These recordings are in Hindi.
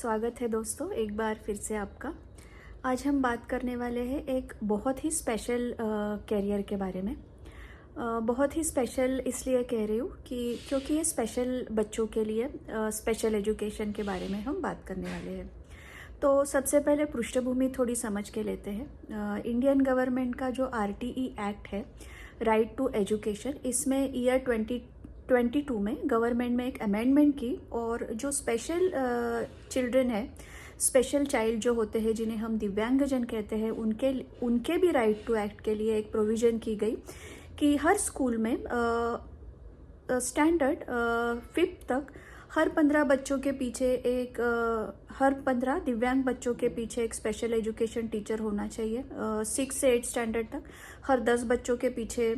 स्वागत है दोस्तों एक बार फिर से आपका। आज हम बात करने वाले हैं एक बहुत ही स्पेशल कैरियर के बारे में। बहुत ही स्पेशल इसलिए कह रही हूँ कि क्योंकि ये स्पेशल बच्चों के लिए स्पेशल एजुकेशन के बारे में हम बात करने वाले हैं। तो सबसे पहले पृष्ठभूमि थोड़ी समझ के लेते हैं। इंडियन गवर्नमेंट का जो RTE एक्ट है, राइट टू एजुकेशन, इसमें ईयर 2022 में गवर्नमेंट में एक अमेंडमेंट की और जो स्पेशल चिल्ड्रन है, स्पेशल चाइल्ड जो होते हैं जिन्हें हम दिव्यांगजन कहते हैं, उनके भी राइट टू एक्ट के लिए एक प्रोविज़न की गई कि हर स्कूल में स्टैंडर्ड 5th तक हर 15 बच्चों के पीछे हर 15 दिव्यांग बच्चों के पीछे एक स्पेशल एजुकेशन टीचर होना चाहिए। 6 से 8 स्टैंडर्ड तक हर 10 बच्चों के पीछे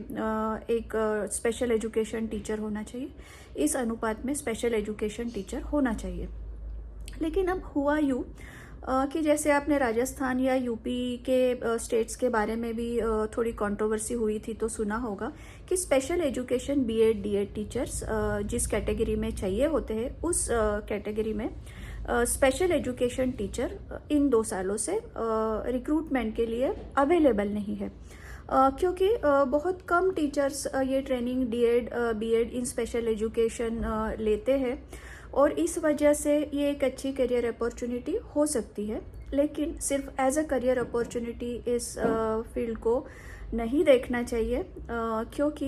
एक स्पेशल एजुकेशन टीचर होना चाहिए। इस अनुपात में स्पेशल एजुकेशन टीचर होना चाहिए। लेकिन अब हुआ यूँ कि जैसे आपने राजस्थान या यूपी के स्टेट्स के बारे में भी थोड़ी कंट्रोवर्सी हुई थी तो सुना होगा कि special education BEd DEd teachers जिस कैटेगरी में चाहिए होते हैं, उस कैटेगरी में स्पेशल एजुकेशन टीचर इन 2 सालों से रिक्रूटमेंट के लिए अवेलेबल नहीं है। क्योंकि बहुत कम टीचर्स ये ट्रेनिंग DEd BEd इन स्पेशल एजुकेशन लेते हैं और इस वजह से ये एक अच्छी करियर अपॉर्चुनिटी हो सकती है, लेकिन सिर्फ एज अ करियर अपॉर्चुनिटी इस फील्ड को नहीं देखना चाहिए, क्योंकि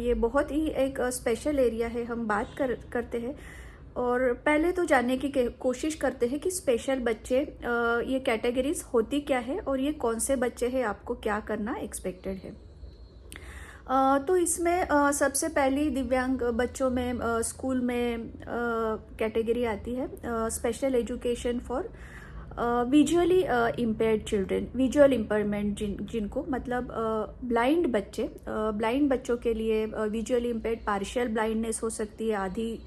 ये बहुत ही एक स्पेशल एरिया है। हम बात करते हैं और पहले तो जानने की कोशिश करते हैं कि स्पेशल बच्चे ये कैटेगरीज होती क्या है और ये कौन से बच्चे हैं, आपको क्या करना एक्सपेक्टेड है। तो इसमें सबसे पहली दिव्यांग बच्चों में स्कूल में कैटेगरी आती है special education for visually impaired children. Visual impairment जिनको मतलब ब्लाइंड बच्चों के लिए विजुअली इम्पेयर्ड, पार्शियल ब्लाइंडनेस हो सकती है, आधी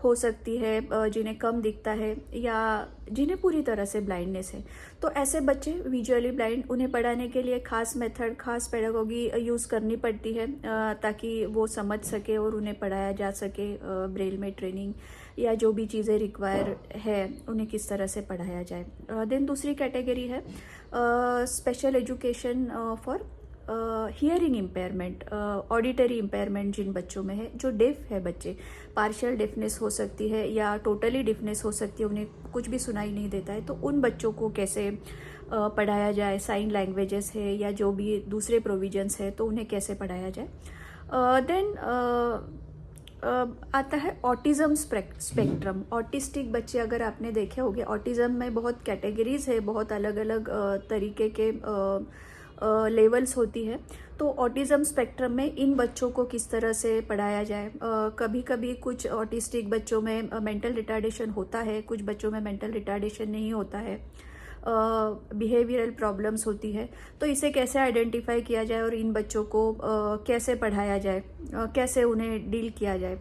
हो सकती है, जिन्हें कम दिखता है या जिन्हें पूरी तरह से ब्लाइंडनेस है। तो ऐसे बच्चे विजुअली ब्लाइंड, उन्हें पढ़ाने के लिए खास मेथड, खास पेडागोगी यूज़ करनी पड़ती है ताकि वो समझ सके और उन्हें पढ़ाया जा सके। ब्रेल में ट्रेनिंग या जो भी चीज़ें रिक्वायर है उन्हें किस तरह से पढ़ाया जाए। देन दूसरी कैटेगरी है special education for hearing impairment, auditory impairment जिन बच्चों में है, जो डेफ है बच्चे, पार्शियल डेफनेस हो सकती है या टोटली डेफनेस हो सकती है, उन्हें कुछ भी सुनाई नहीं देता है। तो उन बच्चों को कैसे पढ़ाया जाए, साइन लैंग्वेजेस है या जो भी दूसरे प्रोविजंस है तो उन्हें कैसे पढ़ाया जाए। देन आता है ऑटिज़म स्पेक्ट्रम। ऑटिस्टिक बच्चे अगर आपने देखे होंगे, ऑटिज़म में बहुत कैटेगरीज है, बहुत अलग अलग तरीके के लेवल्स होती है। तो ऑटिज़म स्पेक्ट्रम में इन बच्चों को किस तरह से पढ़ाया जाए। कभी कभी कुछ ऑटिस्टिक बच्चों में मेंटल रिटार्डेशन होता है, कुछ बच्चों में मेंटल रिटार्डेशन नहीं होता है, बिहेवियरल प्रॉब्लम्स होती है। तो इसे कैसे आइडेंटिफाई किया जाए और इन बच्चों को कैसे पढ़ाया जाए, कैसे उन्हें डील किया जाए।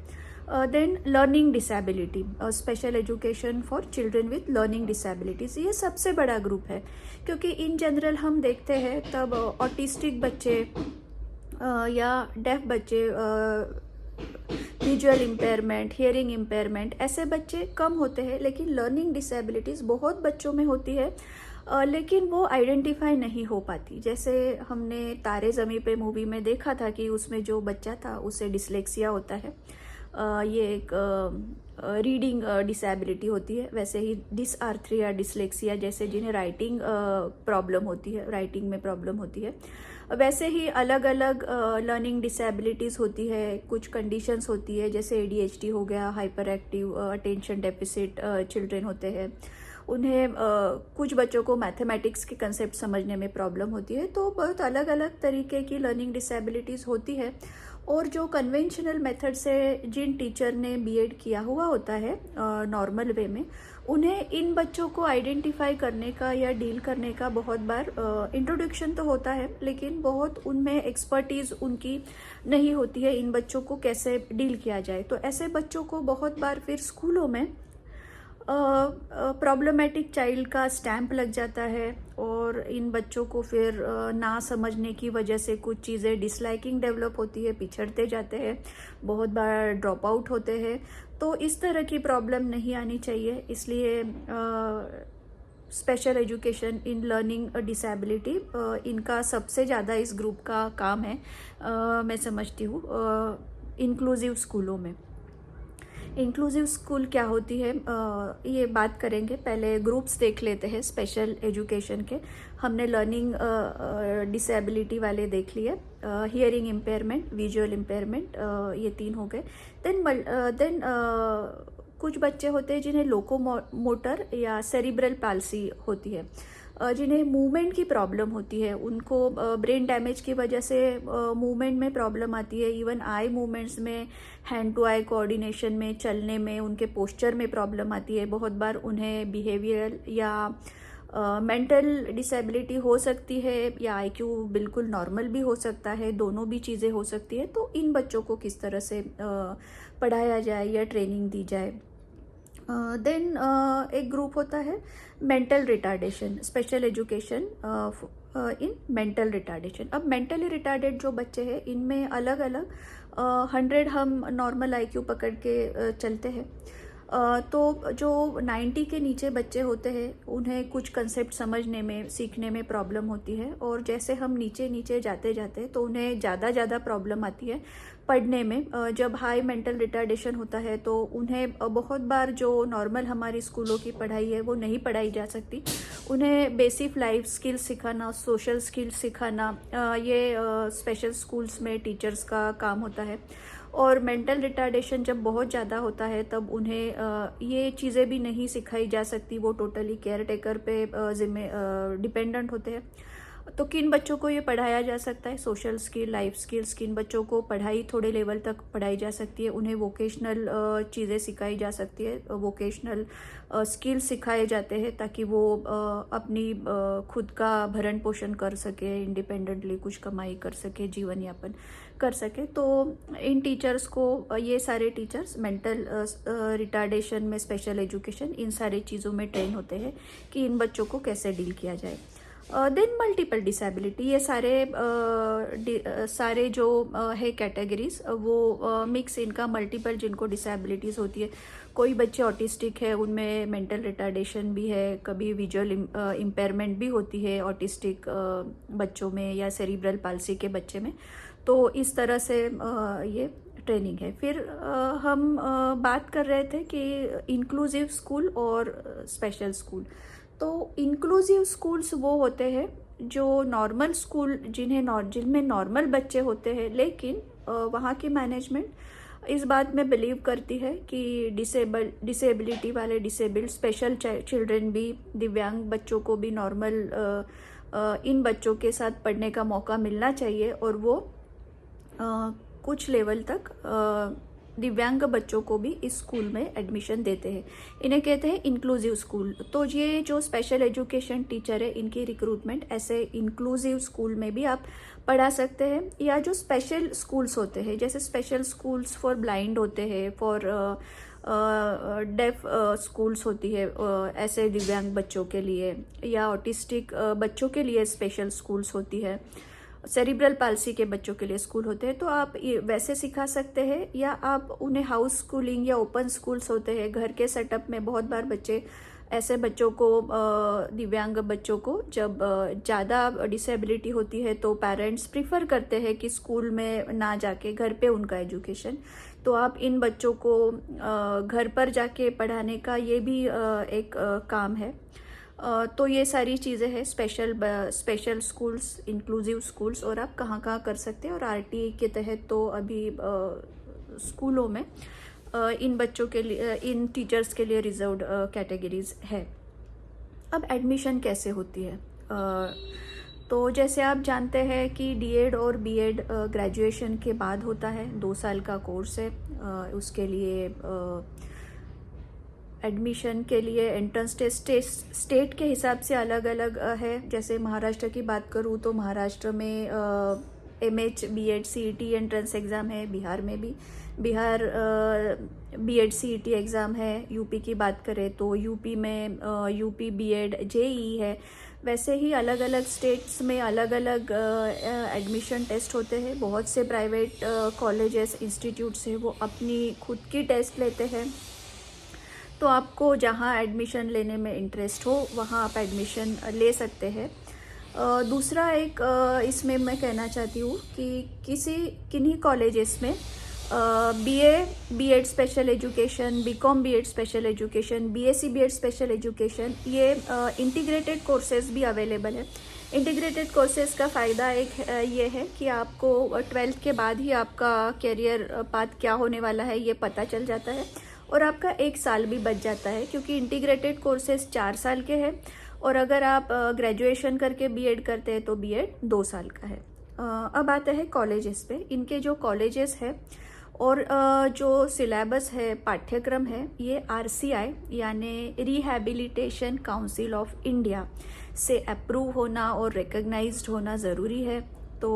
Then learning disability, special education for children with learning disabilities, ये सबसे बड़ा ग्रुप है क्योंकि इन जनरल हम देखते हैं तब ऑटिस्टिक बच्चे या डेफ बच्चे, विजुअल इम्पेयरमेंट, हियरिंग इम्पेयरमेंट, ऐसे बच्चे कम होते हैं। लेकिन लर्निंग डिसेबिलिटीज़ बहुत बच्चों में होती है, लेकिन वो आइडेंटिफाई नहीं हो पाती। जैसे हमने तारे ज़मीं पे मूवी में देखा था कि उसमें जो बच्चा था उसे डिसलेक्सिया होता है, ये एक रीडिंग डिसेबिलिटी होती है। वैसे ही डिसआर्थ्रिया, डिसलेक्सिया जैसे जिन्हें राइटिंग प्रॉब्लम होती है, राइटिंग में प्रॉब्लम होती है, वैसे ही अलग अलग लर्निंग डिसेबिलिटीज़ होती है। कुछ कंडीशंस होती है जैसे ADHD हो गया, hyper active attention deficit children होते हैं। उन्हें कुछ बच्चों को मैथमेटिक्स के कंसेप्ट समझने में प्रॉब्लम होती है। तो बहुत अलग अलग तरीके की लर्निंग डिसेबिलिटीज़ होती है और जो कन्वेंशनल मेथड से जिन टीचर ने BEd किया हुआ होता है नॉर्मल वे में, उन्हें इन बच्चों को आइडेंटिफाई करने का या डील करने का बहुत बार इंट्रोडक्शन तो होता है, लेकिन बहुत उनमें एक्सपर्टीज़ उनकी नहीं होती है इन बच्चों को कैसे डील किया जाए। तो ऐसे बच्चों को बहुत बार फिर स्कूलों में प्रॉब्लमेटिक चाइल्ड का स्टैंप लग जाता है और इन बच्चों को फिर ना समझने की वजह से कुछ चीज़ें डिसलाइकिंग डेवलप होती है, पिछड़ते जाते हैं, बहुत बार ड्रॉप आउट होते हैं। तो इस तरह की प्रॉब्लम नहीं आनी चाहिए, इसलिए special education in learning disability इनका सबसे ज़्यादा इस ग्रुप का काम है, मैं समझती हूँ। इंक्लूसिव स्कूलों में इंक्लूसिव स्कूल क्या होती है, ये बात करेंगे। पहले ग्रुप्स देख लेते हैं स्पेशल एजुकेशन के। हमने लर्निंग डिसेबिलिटी वाले देख लिए, हियरिंग इम्पेयरमेंट, विजुअल इम्पेयरमेंट, ये 3 हो गए। देन कुछ बच्चे होते हैं जिन्हें लोकोमोटर या सेरिब्रल पाल्सी होती है, जिन्हें मूवमेंट की प्रॉब्लम होती है। उनको ब्रेन डैमेज की वजह से मूवमेंट में प्रॉब्लम आती है, इवन आई मूवमेंट्स में, हैंड टू आई कोऑर्डिनेशन में, चलने में, उनके पोस्चर में प्रॉब्लम आती है। बहुत बार उन्हें बिहेवियरल या मेंटल डिसेबिलिटी हो सकती है, या आईक्यू बिल्कुल नॉर्मल भी हो सकता है, दोनों भी चीज़ें हो सकती है। तो इन बच्चों को किस तरह से पढ़ाया जाए या ट्रेनिंग दी जाए। देन एक ग्रुप होता है mental retardation, special education in mental retardation. अब मेंटली रिटार्डेड जो बच्चे हैं, इनमें अलग अलग 100 हम नॉर्मल आईक्यू पकड़ के चलते हैं। तो जो 90 के नीचे बच्चे होते हैं, उन्हें कुछ कंसेप्ट समझने में, सीखने में प्रॉब्लम होती है, और जैसे हम नीचे नीचे जाते जाते तो उन्हें ज़्यादा प्रॉब्लम आती है पढ़ने में। जब हाई मेंटल रिटार्डेशन होता है तो उन्हें बहुत बार जो नॉर्मल हमारी स्कूलों की पढ़ाई है वो नहीं पढ़ाई जा सकती। उन्हें बेसिक लाइफ स्किल्स सिखाना, सोशल स्किल्स सिखाना, ये स्पेशल स्कूल्स में टीचर्स का काम होता है। और मेंटल रिटार्डेशन जब बहुत ज़्यादा होता है तब उन्हें ये चीज़ें भी नहीं सिखाई जा सकती, वो टोटली केयर टेकर पे डिपेंडेंट होते हैं। तो किन बच्चों को ये पढ़ाया जा सकता है, सोशल स्किल, लाइफ स्किल्स, किन बच्चों को पढ़ाई थोड़े लेवल तक पढ़ाई जा सकती है, उन्हें वोकेशनल चीज़ें सिखाई जा सकती है, वोकेशनल स्किल्स सिखाए जाते हैं, ताकि वो अपनी खुद का भरण पोषण कर सके, इंडिपेंडेंटली कुछ कमाई कर सके, जीवन यापन कर सके। तो इन टीचर्स को, ये सारे टीचर्स मेंटल रिटार्डेशन में, स्पेशल एजुकेशन, इन सारे चीज़ों में ट्रेन होते हैं कि इन बच्चों को कैसे डील किया जाए। देन मल्टीपल डिसेबिलिटी, ये सारे जो है कैटेगरीज, वो मिक्स इनका मल्टीपल, जिनको डिसेबिलिटीज़ होती है। कोई बच्चे ऑटिस्टिक है, उनमें मेंटल रिटार्डेशन भी है, कभी विजुअल इम्पेयरमेंट भी होती है ऑटिस्टिक बच्चों में, या सेरिब्रल पाल्सी के बच्चे में। तो इस तरह से ये ट्रेनिंग है। फिर हम बात कर रहे थे कि इंक्लूसिव स्कूल और स्पेशल स्कूल। तो इंक्लूसिव स्कूल्स वो होते हैं जो नॉर्मल स्कूल, जिनमें नॉर्मल बच्चे होते हैं, लेकिन वहाँ की मैनेजमेंट इस बात में बिलीव करती है कि डिसेबिलिटी वाले, डिसेबल्ड स्पेशल चिल्ड्रन भी, दिव्यांग बच्चों को भी नॉर्मल इन बच्चों के साथ पढ़ने का मौका मिलना चाहिए, और वो कुछ लेवल तक दिव्यांग बच्चों को भी इस स्कूल में एडमिशन देते हैं। इन्हें कहते हैं इंक्लूसिव स्कूल। तो ये जो स्पेशल एजुकेशन टीचर है, इनकी रिक्रूटमेंट ऐसे इंक्लूसिव स्कूल में भी आप पढ़ा सकते हैं। या जो स्पेशल स्कूल्स होते हैं, जैसे स्पेशल स्कूल्स फॉर ब्लाइंड होते हैं, फॉर डेफ स्कूल्स होती है ऐसे दिव्यांग बच्चों के लिए, या ऑटिस्टिक बच्चों के लिए स्पेशल स्कूल्स होती है, सेरिब्रल पाल्सी के बच्चों के लिए स्कूल होते हैं। तो आप वैसे सिखा सकते हैं, या आप उन्हें हाउस स्कूलिंग या ओपन स्कूल्स होते हैं घर के सेटअप में। बहुत बार बच्चे, ऐसे बच्चों को, दिव्यांग बच्चों को जब ज़्यादा डिसेबिलिटी होती है तो पेरेंट्स प्रीफर करते हैं कि स्कूल में ना जाके घर पे उनका एजुकेशन। तो आप इन बच्चों को घर पर जाके पढ़ाने का ये भी एक काम है। तो ये सारी चीज़ें हैं, स्पेशल स्कूल्स, इंक्लूसिव स्कूल्स, और आप कहाँ कहाँ कर सकते हैं। और आरटीई के तहत तो अभी स्कूलों में इन बच्चों के लिए, इन टीचर्स के लिए रिजर्व्ड कैटेगरीज है। अब एडमिशन कैसे होती है? तो जैसे आप जानते हैं कि डीएड और बीएड ग्रेजुएशन के बाद होता है, 2 साल का कोर्स है। उसके लिए एडमिशन के लिए एंट्रेंस टेस्ट स्टेट के हिसाब से अलग अलग है। जैसे महाराष्ट्र की बात करूँ तो महाराष्ट्र में MH BEd CET entrance exam है। बिहार में भी BEd CET एग्ज़ाम है। यूपी की बात करें तो यूपी में यूपी BEd JEE है। वैसे ही अलग अलग स्टेट्स में अलग अलग एडमिशन टेस्ट होते हैं। बहुत से प्राइवेट कॉलेजेस इंस्टीट्यूट्स हैं वो अपनी खुद की टेस्ट लेते हैं। तो आपको जहाँ एडमिशन लेने में इंटरेस्ट हो वहाँ आप एडमिशन ले सकते हैं। दूसरा एक इसमें मैं कहना चाहती हूँ कि किन्हीं कॉलेजेस में BEd special education, BCom BEd special education, BSc BEd special education, ये इंटीग्रेटेड कोर्सेज भी अवेलेबल है। इंटीग्रेटेड कोर्सेज का फ़ायदा एक ये है कि आपको 12th के बाद ही आपका करियर पाथ क्या होने वाला है ये पता चल जाता है और आपका 1 साल भी बच जाता है, क्योंकि इंटीग्रेटेड कोर्सेज 4 साल के हैं और अगर आप ग्रेजुएशन करके बीएड करते हैं तो बीएड 2 साल का है। अब आते हैं कॉलेजेस पे। इनके जो कॉलेजेस है और जो सिलेबस है, पाठ्यक्रम है, ये आरसीआई यानी रिहैबिलिटेशन काउंसिल ऑफ इंडिया से अप्रूव होना और रिकग्नाइज्ड होना ज़रूरी है। तो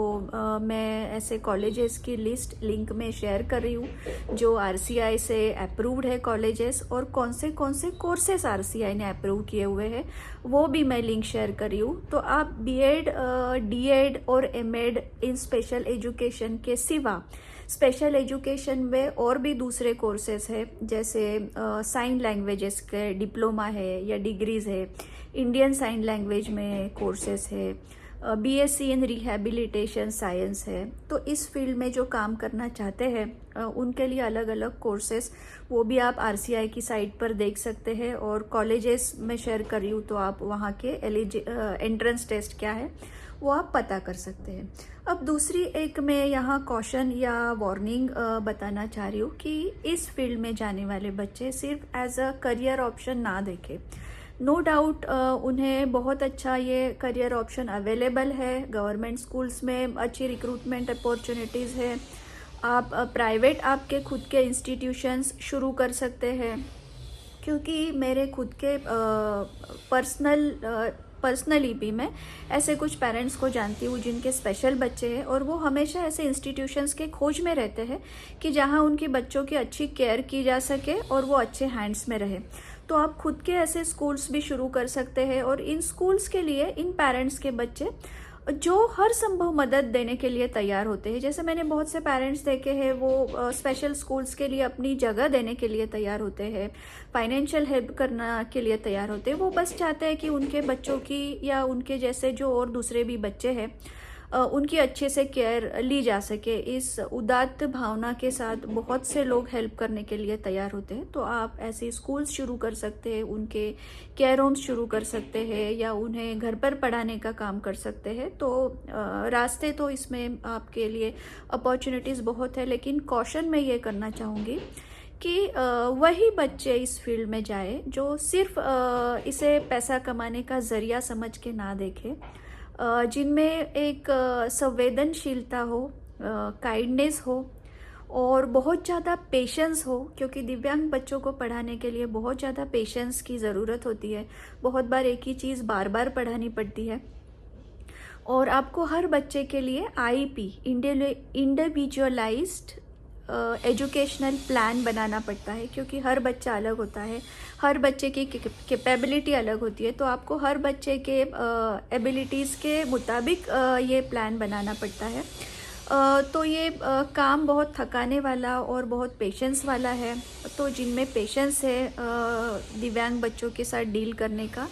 मैं ऐसे कॉलेजेस की लिस्ट लिंक में शेयर कर रही हूँ जो आरसीआई से अप्रूव्ड है कॉलेजेस, और कौन से कोर्सेस आरसीआई ने अप्रूव किए हुए हैं वो भी मैं लिंक शेयर कर रही हूँ। तो आप बीएड, डीएड और एमएड इन स्पेशल एजुकेशन के सिवा स्पेशल एजुकेशन में और भी दूसरे कोर्सेज है, जैसे साइन लैंग्वेजेस के डिप्लोमा है या डिग्रीज है, इंडियन साइन लैंग्वेज में कोर्सेज है, बीएससी इन रिहैबिलिटेशन साइंस है। तो इस फील्ड में जो काम करना चाहते हैं उनके लिए अलग अलग कोर्सेस वो भी आप आरसीआई की साइट पर देख सकते हैं, और कॉलेजेस में शेयर कर रही हूँ तो आप वहाँ के एंट्रेंस टेस्ट क्या है वो आप पता कर सकते हैं। अब दूसरी एक मैं यहाँ कॉशन या वार्निंग बताना चाह रही हूँ कि इस फील्ड में जाने वाले बच्चे सिर्फ एज अ करियर ऑप्शन ना देखें। नो डाउट उन्हें बहुत अच्छा ये करियर ऑप्शन अवेलेबल है। गवर्नमेंट स्कूल्स में अच्छी रिक्रूटमेंट अपॉर्चुनिटीज़ है। आप प्राइवेट आपके खुद के इंस्टीट्यूशंस शुरू कर सकते हैं, क्योंकि मेरे खुद के पर्सनली भी मैं ऐसे कुछ पेरेंट्स को जानती हूँ जिनके स्पेशल बच्चे हैं और वो हमेशा ऐसे इंस्टीट्यूशंस के खोज में रहते हैं कि जहाँ उनके बच्चों की अच्छी केयर की जा सके और वो अच्छे हैंड्स में रहे। तो आप खुद के ऐसे स्कूल्स भी शुरू कर सकते हैं, और इन स्कूल्स के लिए इन पेरेंट्स के बच्चे जो हर संभव मदद देने के लिए तैयार होते हैं। जैसे मैंने बहुत से पेरेंट्स देखे हैं वो स्पेशल स्कूल्स के लिए अपनी जगह देने के लिए तैयार होते हैं, फाइनेंशियल हेल्प करना के लिए तैयार होते हैं। वो बस चाहते हैं कि उनके बच्चों की या उनके जैसे जो और दूसरे भी बच्चे हैं उनकी अच्छे से केयर ली जा सके। इस उदात्त भावना के साथ बहुत से लोग हेल्प करने के लिए तैयार होते हैं। तो आप ऐसे स्कूल्स शुरू कर सकते हैं, उनके केयर होम्स शुरू कर सकते हैं, या उन्हें घर पर पढ़ाने का काम कर सकते हैं। तो रास्ते तो इसमें आपके लिए अपॉर्चुनिटीज़ बहुत है, लेकिन कॉशन मैं ये करना चाहूँगी कि वही बच्चे इस फील्ड में जाए जो सिर्फ इसे पैसा कमाने का ज़रिया समझ के ना देखे, जिनमें एक संवेदनशीलता हो, काइंडनेस हो और बहुत ज़्यादा पेशेंस हो, क्योंकि दिव्यांग बच्चों को पढ़ाने के लिए बहुत ज़्यादा पेशेंस की ज़रूरत होती है। बहुत बार एक ही चीज़ बार बार पढ़ानी पड़ती है, और आपको हर बच्चे के लिए आईपी इंडिविजुअलाइज्ड एजुकेशनल प्लान बनाना पड़ता है, क्योंकि हर बच्चा अलग होता है, हर बच्चे की कैपेबिलिटी अलग होती है। तो आपको हर बच्चे के एबिलिटीज़ के मुताबिक ये प्लान बनाना पड़ता है। तो ये काम बहुत थकाने वाला और बहुत पेशेंस वाला है। तो जिनमें पेशेंस है दिव्यांग बच्चों के साथ डील करने का,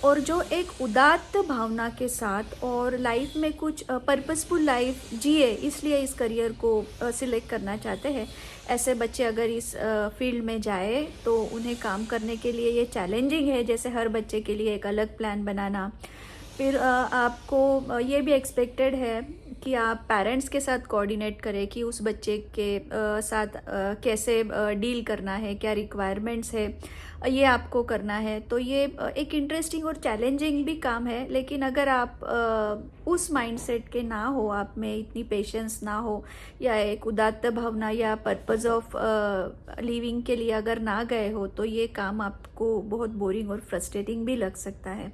और जो एक उदात्त भावना के साथ और लाइफ में कुछ पर्पसफुल लाइफ जिए इसलिए इस करियर को सिलेक्ट करना चाहते हैं, ऐसे बच्चे अगर इस फील्ड में जाए तो उन्हें काम करने के लिए ये चैलेंजिंग है। जैसे हर बच्चे के लिए एक अलग प्लान बनाना, फिर आपको ये भी एक्सपेक्टेड है कि आप पेरेंट्स के साथ कोऑर्डिनेट करें कि उस बच्चे के साथ कैसे डील करना है, क्या रिक्वायरमेंट्स है, ये आपको करना है। तो ये एक इंटरेस्टिंग और चैलेंजिंग भी काम है, लेकिन अगर आप उस माइंडसेट के ना हो, आप में इतनी पेशेंस ना हो, या एक उदात्त भावना या पर्पस ऑफ लिविंग के लिए अगर ना गए हो, तो ये काम आपको बहुत बोरिंग और फ्रस्ट्रेटिंग भी लग सकता है।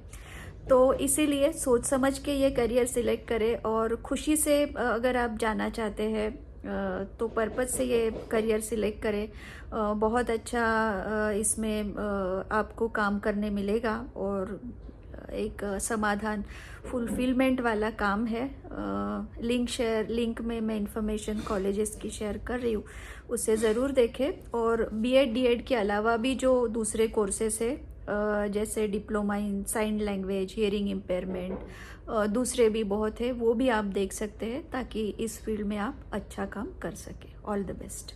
तो इसीलिए सोच समझ के ये करियर सिलेक्ट करें, और खुशी से अगर आप जाना चाहते हैं तो पर्पस से ये करियर सिलेक्ट करें। बहुत अच्छा इसमें आपको काम करने मिलेगा, और एक समाधान फुलफिलमेंट वाला काम है। लिंक में मैं इंफॉर्मेशन कॉलेजेस की शेयर कर रही हूँ, उसे ज़रूर देखें। और बीएड डीएड के अलावा भी जो दूसरे कोर्सेस है जैसे diploma in sign language, hearing impairment, दूसरे भी बहुत है, वो भी आप देख सकते हैं ताकि इस फील्ड में आप अच्छा काम कर सकें। All the best.